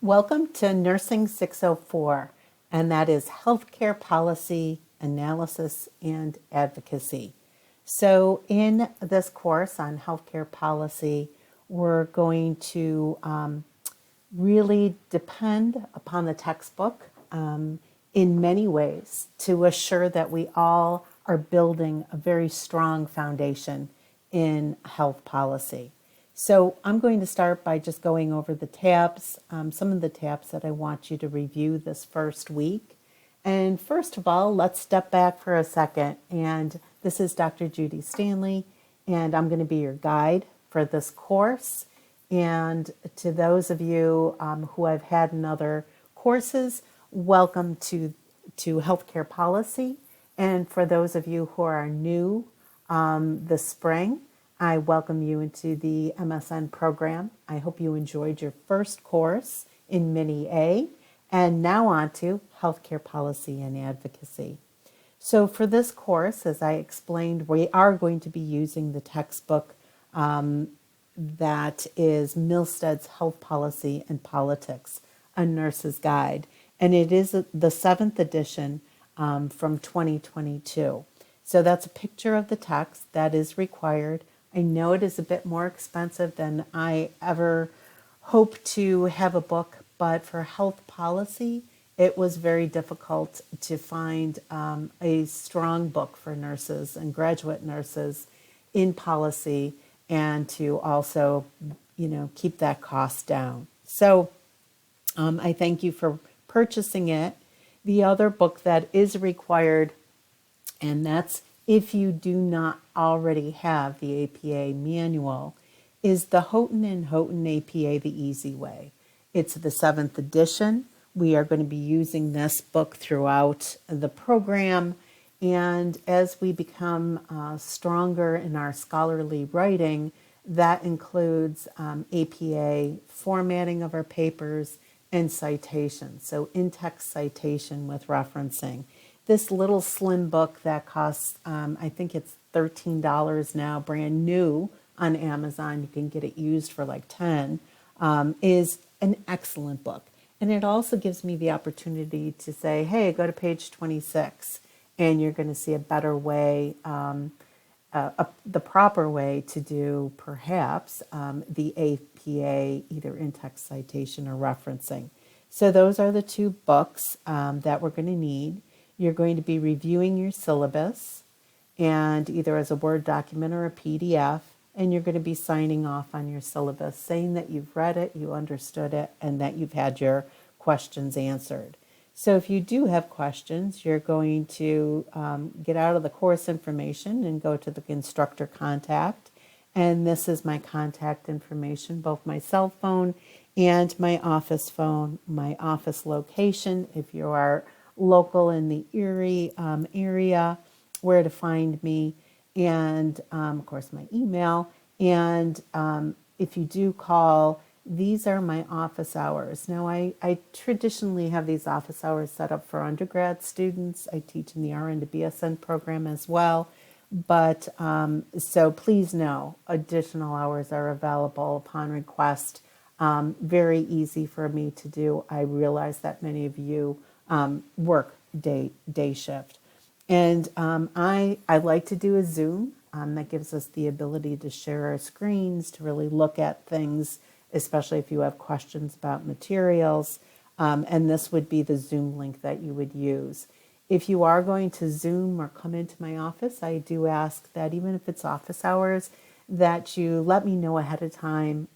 Welcome to Nursing 604, and that is Healthcare Policy, Analysis, and Advocacy. So in this course on healthcare policy, we're going to really depend upon the textbook in many ways to assure that we all are building a very strong foundation in health policy. So I'm going to start by just going over the tabs, some of the tabs that I want you to review this first week. And first of all, let's step back for a second. And this is Dr. Judy Stanley, and I'm going to be your guide for this course. And to those of you who I've had in other courses, welcome to healthcare policy. And for those of you who are new this spring, I welcome you into the MSN program. I hope you enjoyed your first course in Mini A, and now on to Healthcare Policy and Advocacy. So for this course, as I explained, we are going to be using the textbook that is Milstead's Health Policy and Politics, A Nurse's Guide, and it is the 7th edition from 2022. So that's a picture of the text that is required. I know it is a bit more expensive than I ever hoped to have a book, but for health policy, it was very difficult to find a strong book for nurses and graduate nurses in policy and to also, keep that cost down. So I thank you for purchasing it. The other book that is required, and that's if you do not already have the APA manual, is the Houghton and Houghton APA the Easy Way. It's the 7th edition. We are going to be using this book throughout the program. And as we become stronger in our scholarly writing, that includes APA formatting of our papers and citation. So in-text citation with referencing. This little slim book that costs, I think it's $13 now, brand new on Amazon. You can get it used for like $10, is an excellent book. And it also gives me the opportunity to say, hey, go to page 26, and you're going to see a better way, the proper way to do perhaps the APA, either in-text citation or referencing. So those are the two books that we're going to need. You're going to be reviewing your syllabus, and either as a Word document or a PDF, and you're going to be signing off on your syllabus, saying that you've read it, you understood it, and that you've had your questions answered. So if you do have questions, you're going to get out of the course information and go to the instructor contact. And this is my contact information, both my cell phone and my office phone, my office location, if you are local in the Erie area, where to find me, and of course my email. And if you do call, these are my office hours. Now I traditionally have these office hours set up for undergrad students. I teach in the RN to BSN program as well. But so please know, additional hours are available upon request. Very easy for me to do. I realize that many of you work day shift. And I like to do a Zoom. That gives us the ability to share our screens, to really look at things, especially if you have questions about materials. And this would be the Zoom link that you would use. If you are going to Zoom or come into my office, I do ask that even if it's office hours, that you let me know ahead of time,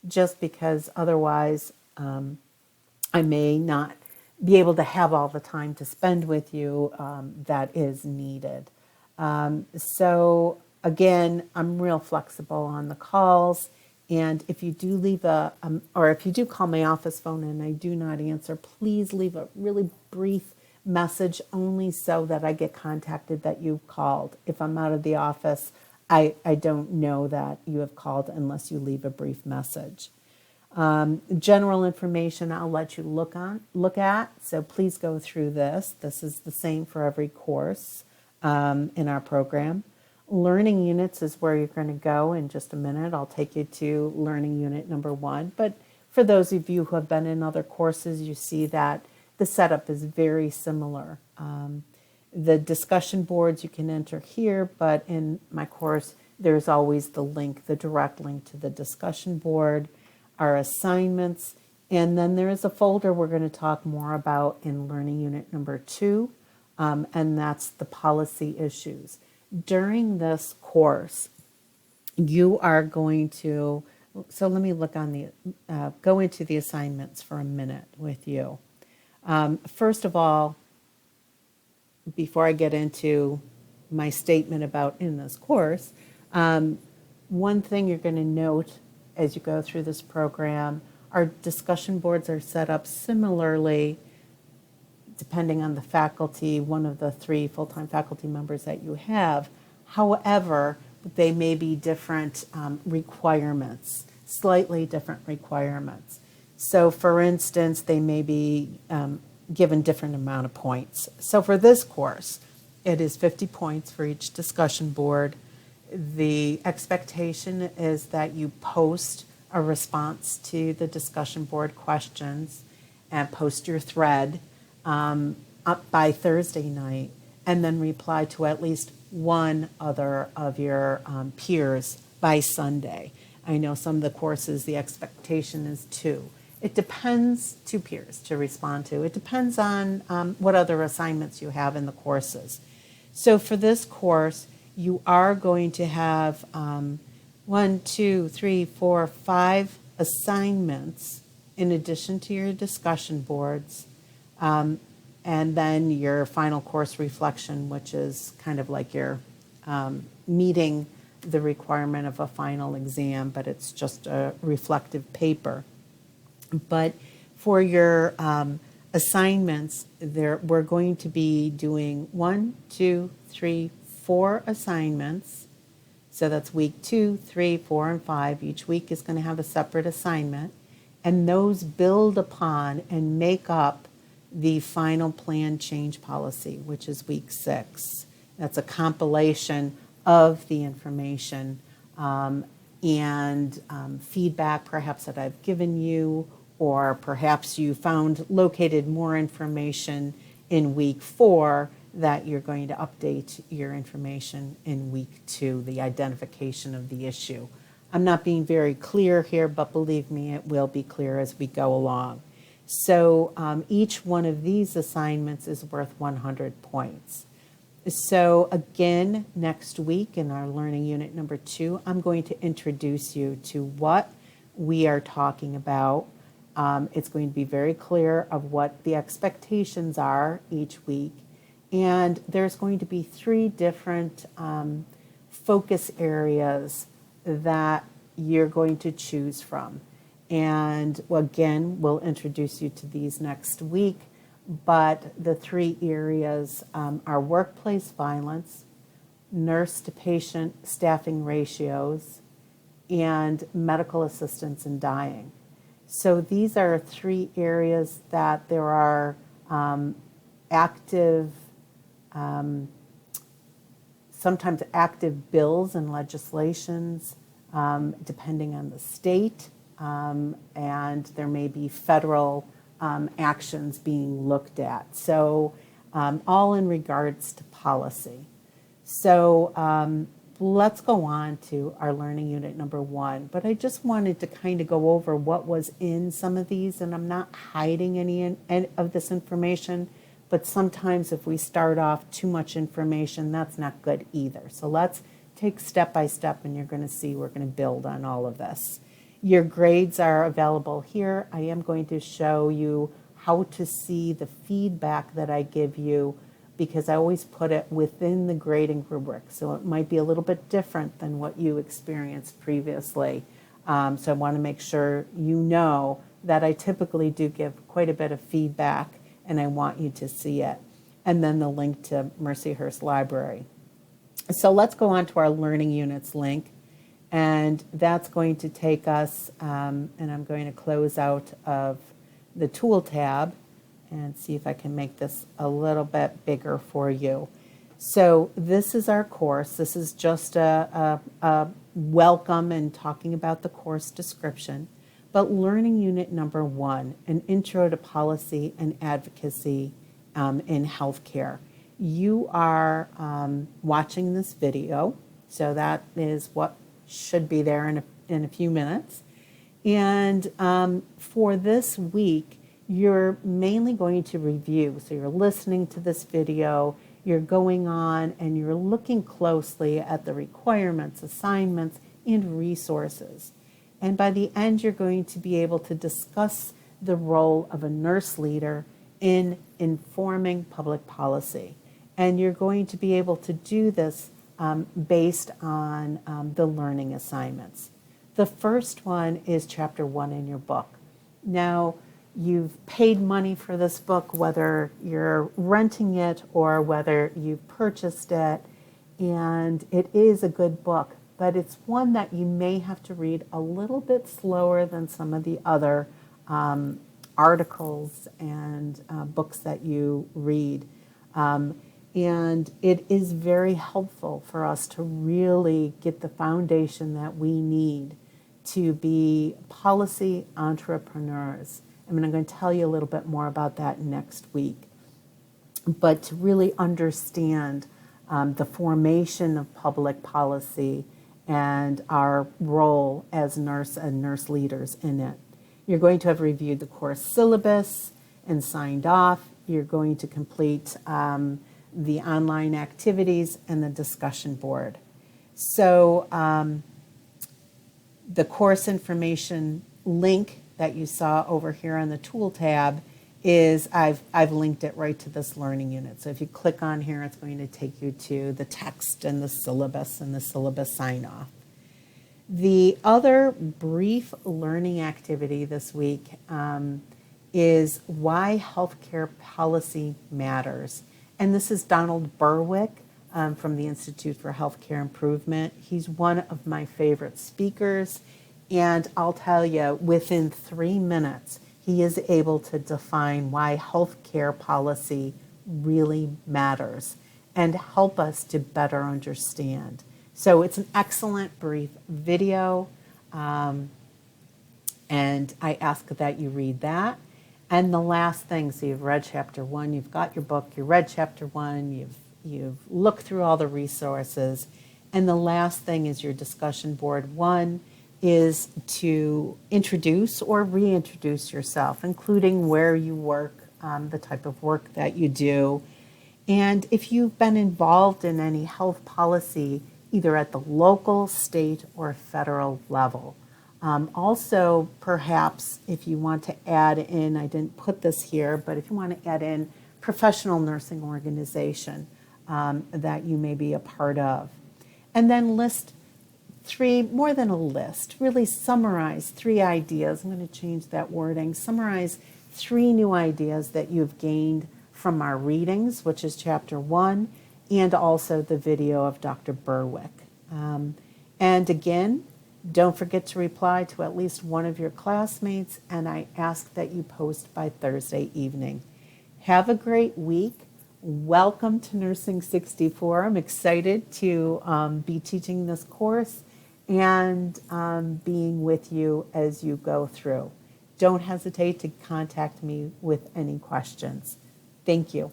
just because otherwise I may not be able to have all the time to spend with you that is needed. So again, I'm real flexible on the calls. And if you do leave or if you do call my office phone and I do not answer, please leave a really brief message, only so that I get contacted that you've called. If I'm out of the office, I don't know that you have called unless you leave a brief message. General information I'll let you look at, so please go through this. This is the same for every course in our program. Learning units is where you're going to go in just a minute. I'll take you to learning unit number 1. But for those of you who have been in other courses, you see that the setup is very similar. The discussion boards you can enter here, but in my course, there's always the link, the direct link to the discussion board, our assignments, and then there is a folder we're going to talk more about in Learning Unit number 2, and that's the policy issues. During this course, you are going to, so let me look on the, go into the assignments for a minute with you. First of all, before I get into my statement about in this course, one thing you're going to note as you go through this program, our discussion boards are set up similarly depending on the faculty, one of the 3 full-time faculty members that you have. However, they may be different requirements, slightly different requirements. So for instance, they may be given different amount of points. So for this course, it is 50 points for each discussion board. The expectation is that you post a response to the discussion board questions and post your thread up by Thursday night, and then reply to at least one other of your peers by Sunday. I know some of the courses, the expectation is 2. It depends, 2 peers to respond to. It depends on what other assignments you have in the courses. So for this course, you are going to have 1, 2, 3, 4, 5 assignments in addition to your discussion boards, and then your final course reflection, which is kind of like your meeting the requirement of a final exam, but it's just a reflective paper. But for your assignments, we're going to be doing 1, 2, 3, 4 assignments. So that's week 2, 3, 4, and 5. Each week is going to have a separate assignment. And those build upon and make up the final plan change policy, which is week 6. That's a compilation of the information and feedback perhaps that I've given you, or perhaps you found located more information in week 4 that you're going to update your information in week 2, the identification of the issue. I'm not being very clear here, but believe me, it will be clear as we go along. So each one of these assignments is worth 100 points. So again, next week in our Learning Unit number 2, I'm going to introduce you to what we are talking about. It's going to be very clear of what the expectations are each week. And there's going to be 3 different focus areas that you're going to choose from. And again, we'll introduce you to these next week. But the 3 areas are workplace violence, nurse to patient staffing ratios, and medical assistance in dying. So these are 3 areas that there are active, sometimes active bills and legislations, depending on the state, and there may be federal actions being looked at. So all in regards to policy. So let's go on to our Learning Unit number 1. But I just wanted to kind of go over what was in some of these, and I'm not hiding any of this information, but sometimes if we start off too much information, that's not good either. So let's take step by step, and you're going to see we're going to build on all of this. Your grades are available here. I am going to show you how to see the feedback that I give you, because I always put it within the grading rubric. So it might be a little bit different than what you experienced previously. So I want to make sure you know that I typically do give quite a bit of feedback, and I want you to see it. And then the link to Mercyhurst Library. So let's go on to our Learning Units link. And that's going to take us, and I'm going to close out of the Tool tab and see if I can make this a little bit bigger for you. So this is our course. This is just a welcome and talking about the course description. But learning unit number 1, an intro to policy and advocacy in healthcare. You are watching this video, so that is what should be there in a few minutes. And for this week, you're mainly going to review. So you're listening to this video, you're going on and you're looking closely at the requirements, assignments, and resources. And by the end, you're going to be able to discuss the role of a nurse leader in informing public policy. And you're going to be able to do this based on the learning assignments. The first one is chapter 1 in your book. Now, you've paid money for this book, whether you're renting it or whether you've purchased it, and it is a good book, but it's one that you may have to read a little bit slower than some of the other articles and books that you read. And it is very helpful for us to really get the foundation that we need to be policy entrepreneurs. I mean, I'm going to tell you a little bit more about that next week. But to really understand the formation of public policy and our role as nurse and nurse leaders in it. You're going to have reviewed the course syllabus and signed off. You're going to complete the online activities and the discussion board. So the course information link that you saw over here on the tool tab is I've linked it right to this learning unit. So if you click on here, it's going to take you to the text and the syllabus sign off. The other brief learning activity this week is why healthcare policy matters. And this is Donald Berwick from the Institute for Healthcare Improvement. He's one of my favorite speakers. And I'll tell you, within 3 minutes, he is able to define why healthcare policy really matters and help us to better understand. So it's an excellent brief video, and I ask that you read that. And the last thing, so you've read chapter 1, you've got your book, you read chapter 1, you've looked through all the resources, and the last thing is your discussion board. 1 is to introduce or reintroduce yourself, including where you work, the type of work that you do, and if you've been involved in any health policy, either at the local, state, or federal level. Also, perhaps if you want to add in, I didn't put this here, but if you want to add in professional nursing organization that you may be a part of. And then list 3, more than a list, really summarize 3 ideas. I'm going to change that wording. Summarize 3 new ideas that you've gained from our readings, which is chapter 1, and also the video of Dr. Berwick. And again, don't forget to reply to at least one of your classmates, and I ask that you post by Thursday evening. Have a great week. Welcome to Nursing 64. I'm excited to be teaching this course and being with you as you go through. Don't hesitate to contact me with any questions. Thank you.